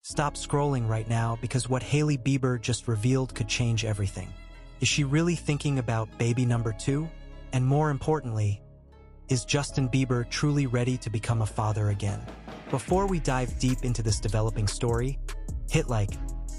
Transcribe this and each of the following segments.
Stop scrolling right now because what Hailey Bieber just revealed could change everything. Is she really thinking about baby number 2? And more importantly, is Justin Bieber truly ready to become a father again? Before we dive deep into this developing story, hit like,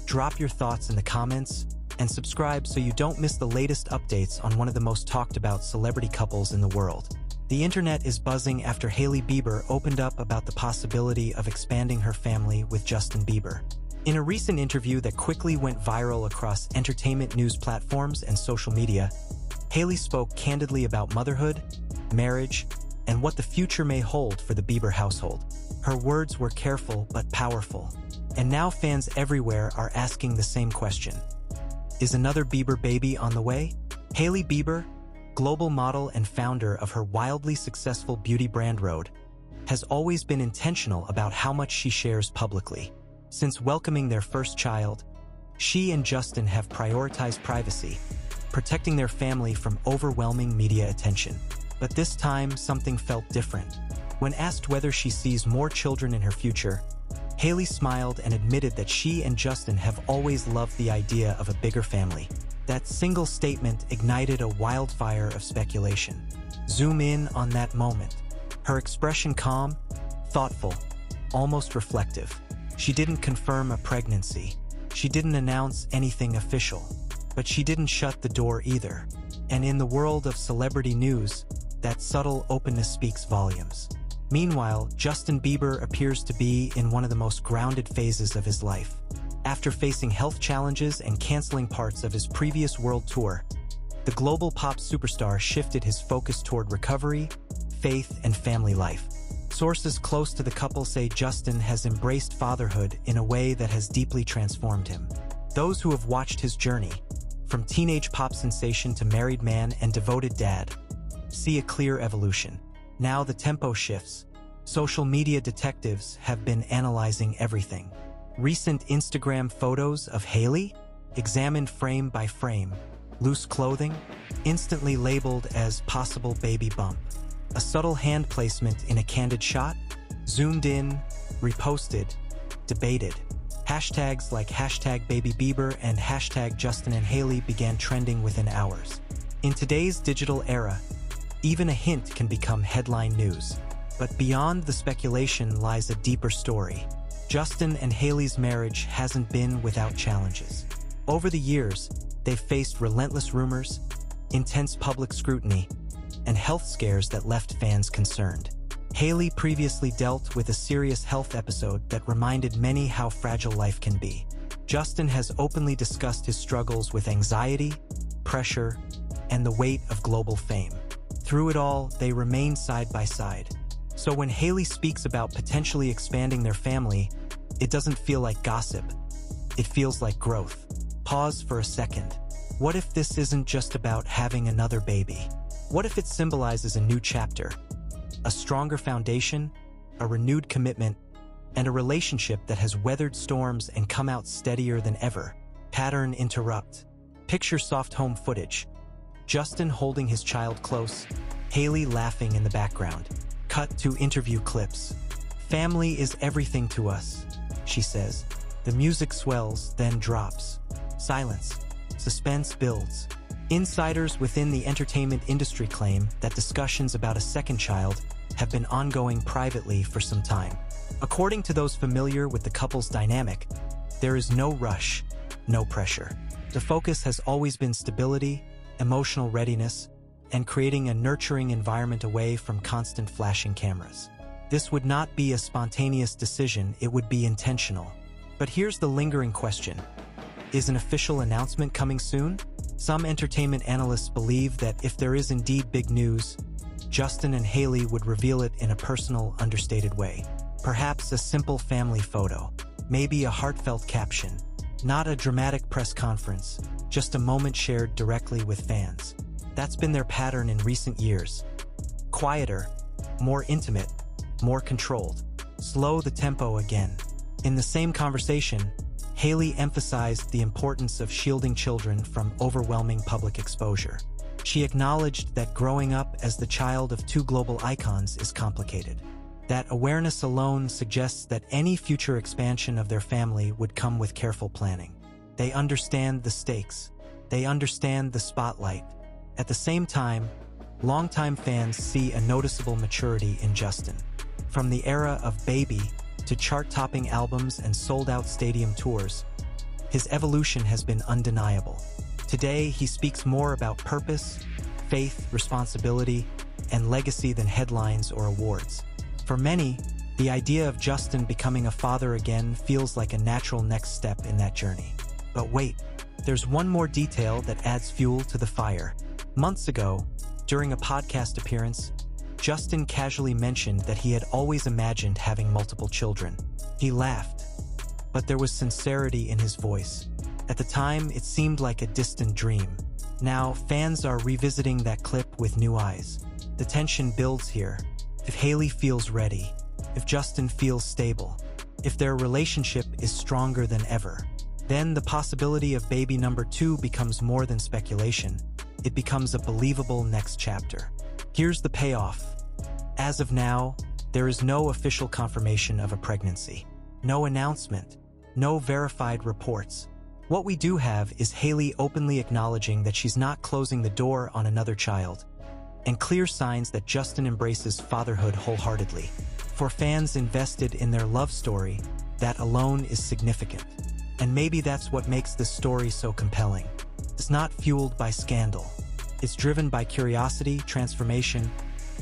drop your thoughts in the comments, and subscribe so you don't miss the latest updates on one of the most talked about celebrity couples in the world. The internet is buzzing after Hailey Bieber opened up about the possibility of expanding her family with Justin Bieber. In a recent interview that quickly went viral across entertainment news platforms and social media, Hailey spoke candidly about motherhood, marriage, and what the future may hold for the Bieber household. Her words were careful but powerful, and now fans everywhere are asking the same question. Is another Bieber baby on the way? Hailey Bieber, global model and founder of her wildly successful beauty brand Rhode, has always been intentional about how much she shares publicly. Since welcoming their first child, she and Justin have prioritized privacy, protecting their family from overwhelming media attention. But this time, something felt different. When asked whether she sees more children in her future, Hailey smiled and admitted that she and Justin have always loved the idea of a bigger family. That single statement ignited a wildfire of speculation. Zoom in on that moment. Her expression calm, thoughtful, almost reflective. She didn't confirm a pregnancy. She didn't announce anything official. But she didn't shut the door either. And in the world of celebrity news, that subtle openness speaks volumes. Meanwhile, Justin Bieber appears to be in one of the most grounded phases of his life. After facing health challenges and canceling parts of his previous world tour, the global pop superstar shifted his focus toward recovery, faith, and family life. Sources close to the couple say Justin has embraced fatherhood in a way that has deeply transformed him. Those who have watched his journey, from teenage pop sensation to married man and devoted dad, see a clear evolution. Now the tempo shifts. Social media detectives have been analyzing everything. Recent Instagram photos of Hailey, examined frame by frame, loose clothing, instantly labeled as possible baby bump. A subtle hand placement in a candid shot, zoomed in, reposted, debated. Hashtags like #BabyBieber and #Justin and Hailey began trending within hours. In today's digital era, even a hint can become headline news. But beyond the speculation lies a deeper story. Justin and Hailey's marriage hasn't been without challenges. Over the years, they've faced relentless rumors, intense public scrutiny, and health scares that left fans concerned. Hailey previously dealt with a serious health episode that reminded many how fragile life can be. Justin has openly discussed his struggles with anxiety, pressure, and the weight of global fame. Through it all, they remain side by side. So when Hailey speaks about potentially expanding their family, it doesn't feel like gossip. It feels like growth. Pause for a second. What if this isn't just about having another baby? What if it symbolizes a new chapter? A stronger foundation, a renewed commitment, and a relationship that has weathered storms and come out steadier than ever. Pattern interrupt. Picture soft home footage. Justin holding his child close, Hailey laughing in the background. Cut to interview clips. "Family is everything to us," she says. The music swells, then drops. Silence. Suspense builds. Insiders within the entertainment industry claim that discussions about a second child have been ongoing privately for some time. According to those familiar with the couple's dynamic, there is no rush, no pressure. The focus has always been stability, emotional readiness, and creating a nurturing environment away from constant flashing cameras. This would not be a spontaneous decision, it would be intentional. But here's the lingering question. Is an official announcement coming soon? Some entertainment analysts believe that if there is indeed big news, Justin and Hailey would reveal it in a personal, understated way. Perhaps a simple family photo, maybe a heartfelt caption. Not a dramatic press conference, just a moment shared directly with fans. That's been their pattern in recent years. Quieter, more intimate, more controlled. Slow the tempo again. In the same conversation, Hailey emphasized the importance of shielding children from overwhelming public exposure. She acknowledged that growing up as the child of two global icons is complicated. That awareness alone suggests that any future expansion of their family would come with careful planning. They understand the stakes. They understand the spotlight. At the same time, longtime fans see a noticeable maturity in Justin. From the era of Baby to chart-topping albums and sold-out stadium tours, his evolution has been undeniable. Today, he speaks more about purpose, faith, responsibility, and legacy than headlines or awards. For many, the idea of Justin becoming a father again feels like a natural next step in that journey. But wait, there's one more detail that adds fuel to the fire. Months ago, during a podcast appearance, Justin casually mentioned that he had always imagined having multiple children. He laughed, but there was sincerity in his voice. At the time, it seemed like a distant dream. Now, fans are revisiting that clip with new eyes. The tension builds here. If Hailey feels ready, if Justin feels stable, if their relationship is stronger than ever, then the possibility of baby number 2 becomes more than speculation. It becomes a believable next chapter. Here's the payoff. As of now, there is no official confirmation of a pregnancy. No announcement. No verified reports. What we do have is Hailey openly acknowledging that she's not closing the door on another child, and clear signs that Justin embraces fatherhood wholeheartedly. For fans invested in their love story, that alone is significant. And maybe that's what makes this story so compelling. It's not fueled by scandal. It's driven by curiosity, transformation,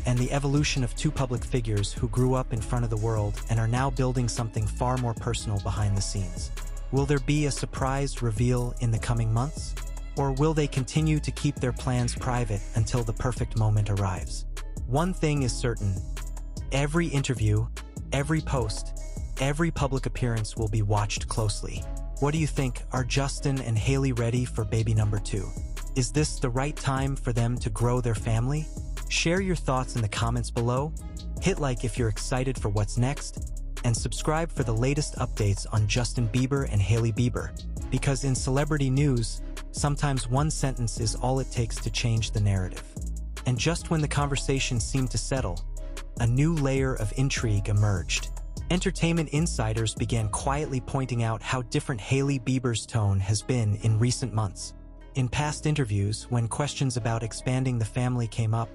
and the evolution of two public figures who grew up in front of the world and are now building something far more personal behind the scenes. Will there be a surprise reveal in the coming months? Or will they continue to keep their plans private until the perfect moment arrives? One thing is certain. Every interview, every post, every public appearance will be watched closely. What do you think? Are Justin and Hailey ready for baby number 2? Is this the right time for them to grow their family? Share your thoughts in the comments below. Hit like if you're excited for what's next, and subscribe for the latest updates on Justin Bieber and Hailey Bieber. Because in celebrity news, sometimes one sentence is all it takes to change the narrative. And just when the conversation seemed to settle, a new layer of intrigue emerged. Entertainment insiders began quietly pointing out how different Hailey Bieber's tone has been in recent months. In past interviews, when questions about expanding the family came up,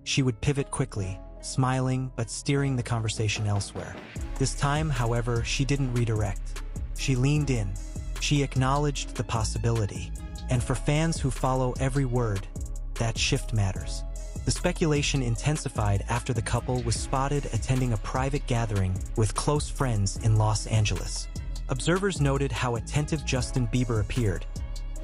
she would pivot quickly, smiling but steering the conversation elsewhere. This time, however, she didn't redirect. She leaned in. She acknowledged the possibility. And for fans who follow every word, that shift matters. The speculation intensified after the couple was spotted attending a private gathering with close friends in Los Angeles. Observers noted how attentive Justin Bieber appeared,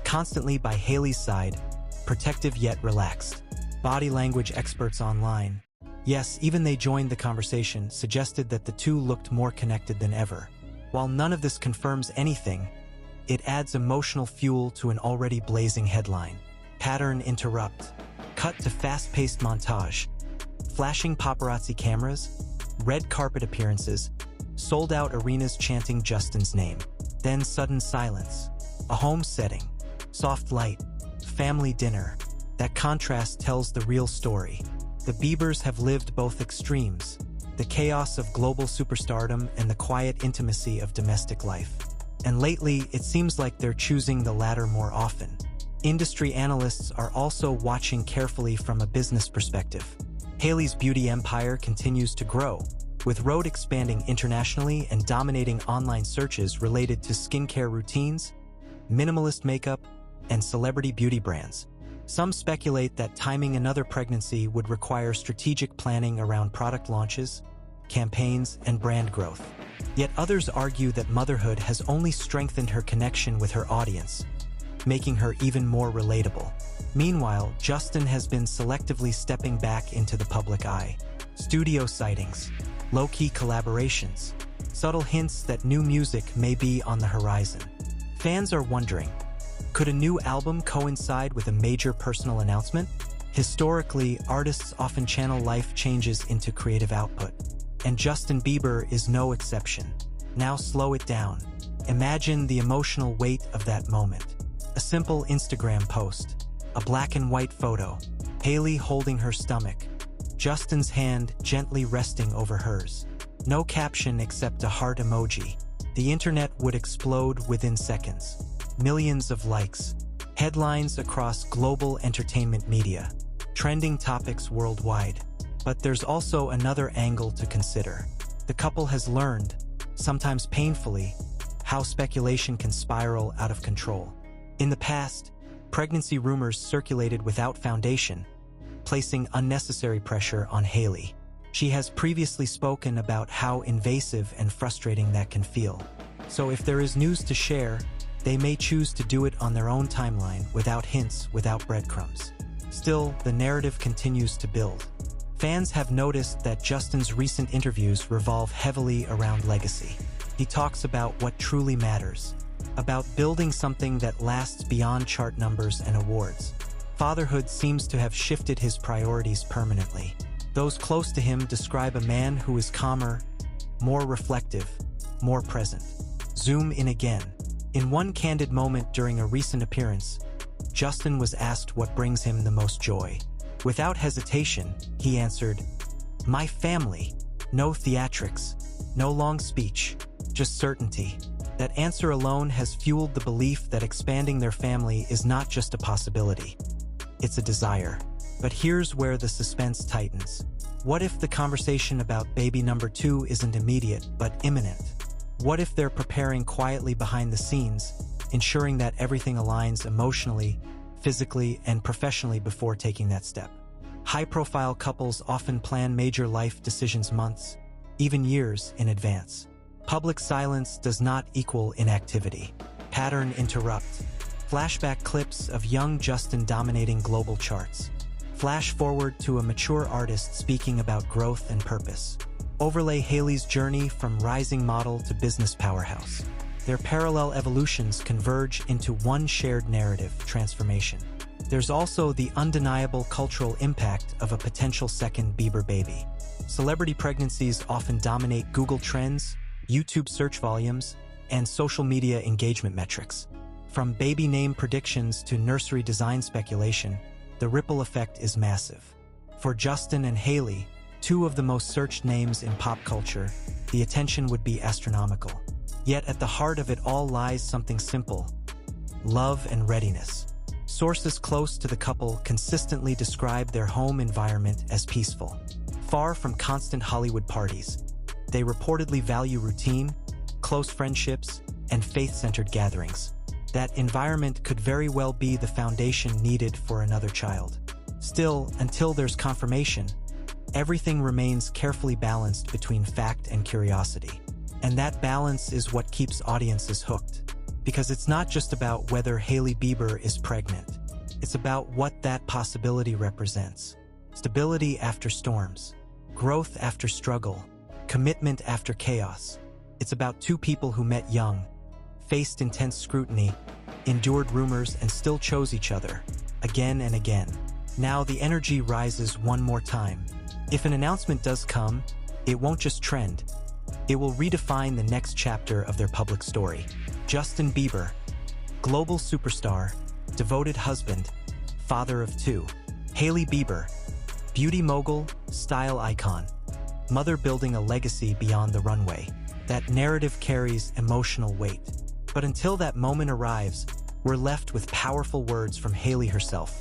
constantly by Hailey's side, protective yet relaxed. Body language experts online, yes, even they joined the conversation, suggested that the two looked more connected than ever. While none of this confirms anything, it adds emotional fuel to an already blazing headline. Pattern interrupt. Cut to fast-paced montage. Flashing paparazzi cameras, red carpet appearances, sold-out arenas chanting Justin's name. Then sudden silence. A home setting. Soft light. Family dinner. That contrast tells the real story. The Biebers have lived both extremes. The chaos of global superstardom and the quiet intimacy of domestic life. And lately, it seems like they're choosing the latter more often. Industry analysts are also watching carefully from a business perspective. Hailey's beauty empire continues to grow, with Rhode expanding internationally and dominating online searches related to skincare routines, minimalist makeup, and celebrity beauty brands. Some speculate that timing another pregnancy would require strategic planning around product launches, campaigns, and brand growth. Yet others argue that motherhood has only strengthened her connection with her audience, making her even more relatable. Meanwhile, Justin has been selectively stepping back into the public eye. Studio sightings, low-key collaborations, subtle hints that new music may be on the horizon. Fans are wondering, could a new album coincide with a major personal announcement? Historically, artists often channel life changes into creative output, and Justin Bieber is no exception. Now slow it down. Imagine the emotional weight of that moment. A simple Instagram post, a black and white photo, Hailey holding her stomach, Justin's hand gently resting over hers. No caption except a heart emoji. The internet would explode within seconds. Millions of likes. Headlines across global entertainment media. Trending topics worldwide. But there's also another angle to consider. The couple has learned, sometimes painfully, how speculation can spiral out of control. In the past, pregnancy rumors circulated without foundation, placing unnecessary pressure on Hailey. She has previously spoken about how invasive and frustrating that can feel. So if there is news to share, they may choose to do it on their own timeline, without hints, without breadcrumbs. Still, the narrative continues to build. Fans have noticed that Justin's recent interviews revolve heavily around legacy. He talks about what truly matters, about building something that lasts beyond chart numbers and awards. Fatherhood seems to have shifted his priorities permanently. Those close to him describe a man who is calmer, more reflective, more present. Zoom in again. In one candid moment during a recent appearance, Justin was asked what brings him the most joy. Without hesitation, he answered, "My family. No theatrics, no long speech, just certainty." That answer alone has fueled the belief that expanding their family is not just a possibility. It's a desire. But here's where the suspense tightens. What if the conversation about baby number 2 isn't immediate, but imminent? What if they're preparing quietly behind the scenes, ensuring that everything aligns emotionally, physically, and professionally before taking that step? High-profile couples often plan major life decisions months, even years in advance. Public silence does not equal inactivity. Pattern interrupt. Flashback clips of young Justin dominating global charts. Flash forward to a mature artist speaking about growth and purpose. Overlay Hailey's journey from rising model to business powerhouse. Their parallel evolutions converge into one shared narrative, transformation. There's also the undeniable cultural impact of a potential second Bieber baby. Celebrity pregnancies often dominate Google Trends, YouTube search volumes, and social media engagement metrics. From baby name predictions to nursery design speculation, the ripple effect is massive. For Justin and Hailey, two of the most searched names in pop culture, the attention would be astronomical. Yet at the heart of it all lies something simple: love and readiness. Sources close to the couple consistently describe their home environment as peaceful. Far from constant Hollywood parties, they reportedly value routine, close friendships, and faith-centered gatherings. That environment could very well be the foundation needed for another child. Still, until there's confirmation, everything remains carefully balanced between fact and curiosity. And that balance is what keeps audiences hooked. Because it's not just about whether Hailey Bieber is pregnant. It's about what that possibility represents. Stability after storms. Growth after struggle. Commitment after chaos. It's about two people who met young, faced intense scrutiny, endured rumors, and still chose each other, again and again. Now the energy rises one more time. If an announcement does come, it won't just trend. It will redefine the next chapter of their public story. Justin Bieber, global superstar, devoted husband, father of 2. Hailey Bieber, beauty mogul, style icon, mother building a legacy beyond the runway. That narrative carries emotional weight. But until that moment arrives, we're left with powerful words from Hailey herself.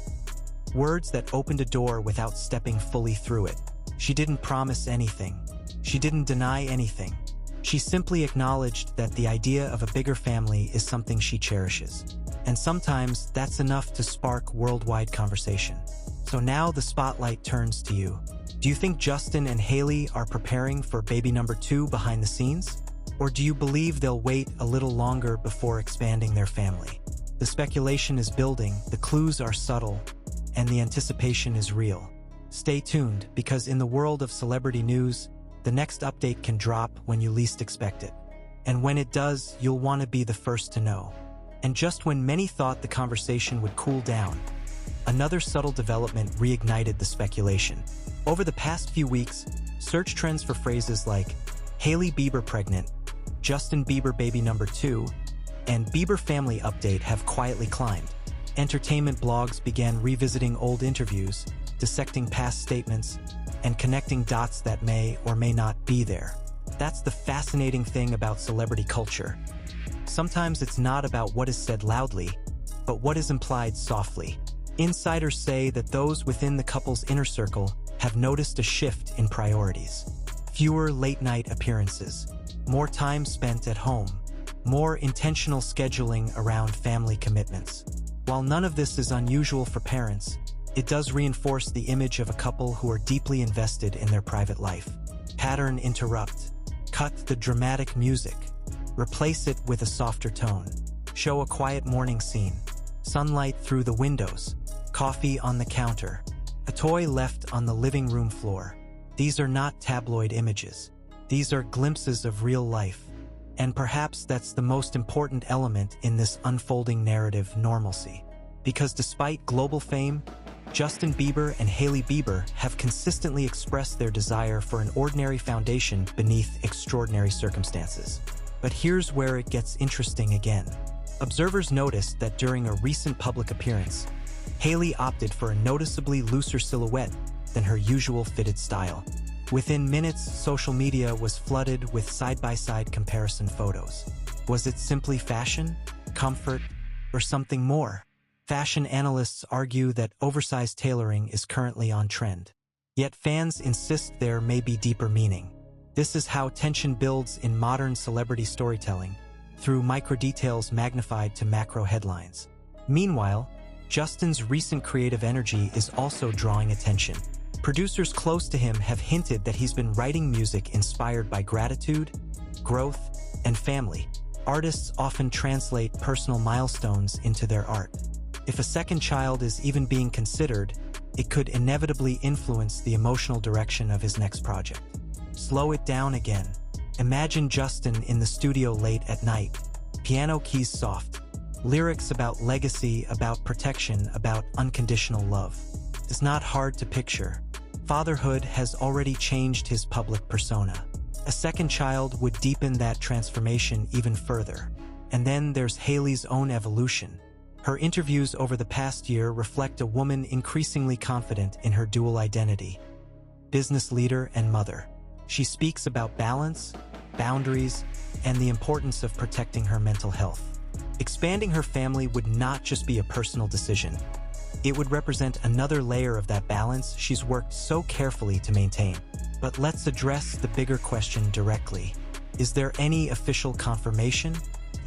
Words that opened a door without stepping fully through it. She didn't promise anything. She didn't deny anything. She simply acknowledged that the idea of a bigger family is something she cherishes. And sometimes that's enough to spark worldwide conversation. So now the spotlight turns to you. Do you think Justin and Hailey are preparing for baby number 2 behind the scenes? Or do you believe they'll wait a little longer before expanding their family? The speculation is building, the clues are subtle, and the anticipation is real. Stay tuned, because in the world of celebrity news, the next update can drop when you least expect it. And when it does, you'll want to be the first to know. And just when many thought the conversation would cool down, another subtle development reignited the speculation. Over the past few weeks, search trends for phrases like Hailey Bieber pregnant, Justin Bieber baby number 2, and Bieber family update have quietly climbed. Entertainment blogs began revisiting old interviews, dissecting past statements, and connecting dots that may or may not be there. That's the fascinating thing about celebrity culture. Sometimes it's not about what is said loudly, but what is implied softly. Insiders say that those within the couple's inner circle have noticed a shift in priorities. Fewer late-night appearances, more time spent at home, more intentional scheduling around family commitments. While none of this is unusual for parents, it does reinforce the image of a couple who are deeply invested in their private life. Pattern interrupt. Cut the dramatic music. Replace it with a softer tone. Show a quiet morning scene. Sunlight through the windows. Coffee on the counter. A toy left on the living room floor. These are not tabloid images. These are glimpses of real life. And perhaps that's the most important element in this unfolding narrative: normalcy. Because despite global fame, Justin Bieber and Hailey Bieber have consistently expressed their desire for an ordinary foundation beneath extraordinary circumstances. But here's where it gets interesting again. Observers noticed that during a recent public appearance, Hailey opted for a noticeably looser silhouette than her usual fitted style. Within minutes, social media was flooded with side-by-side comparison photos. Was it simply fashion, comfort, or something more? Fashion analysts argue that oversized tailoring is currently on trend. Yet fans insist there may be deeper meaning. This is how tension builds in modern celebrity storytelling, through micro-details magnified to macro headlines. Meanwhile, Justin's recent creative energy is also drawing attention. Producers close to him have hinted that he's been writing music inspired by gratitude, growth, and family. Artists often translate personal milestones into their art. If a second child is even being considered, it could inevitably influence the emotional direction of his next project. Slow it down again. Imagine Justin in the studio late at night. Piano keys soft. Lyrics about legacy, about protection, about unconditional love. It's not hard to picture. Fatherhood has already changed his public persona. A second child would deepen that transformation even further. And then there's Hailey's own evolution. Her interviews over the past year reflect a woman increasingly confident in her dual identity: business leader and mother. She speaks about balance, boundaries, and the importance of protecting her mental health. Expanding her family would not just be a personal decision. It would represent another layer of that balance she's worked so carefully to maintain. But let's address the bigger question directly. Is there any official confirmation?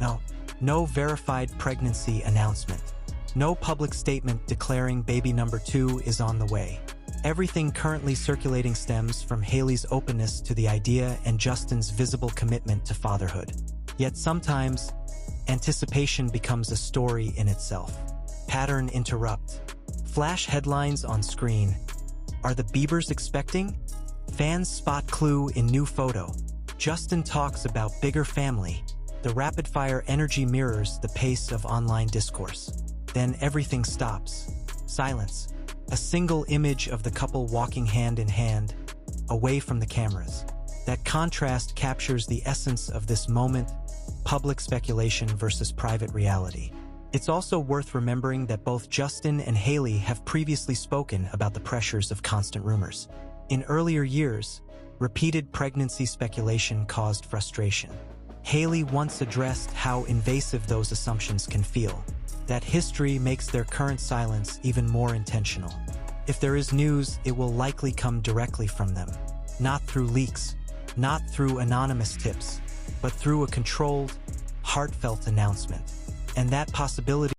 No. No verified pregnancy announcement. No public statement declaring baby number 2 is on the way. Everything currently circulating stems from Hailey's openness to the idea and Justin's visible commitment to fatherhood. Yet sometimes, anticipation becomes a story in itself. Pattern interrupt. Flash headlines on screen. Are the Biebers expecting? Fans spot clue in new photo. Justin talks about bigger family. The rapid-fire energy mirrors the pace of online discourse. Then everything stops. Silence. A single image of the couple walking hand in hand, away from the cameras. That contrast captures the essence of this moment: public speculation versus private reality. It's also worth remembering that both Justin and Hailey have previously spoken about the pressures of constant rumors. In earlier years, repeated pregnancy speculation caused frustration. Hailey once addressed how invasive those assumptions can feel. That history makes their current silence even more intentional. If there is news, it will likely come directly from them. Not through leaks, not through anonymous tips, but through a controlled, heartfelt announcement. And that possibility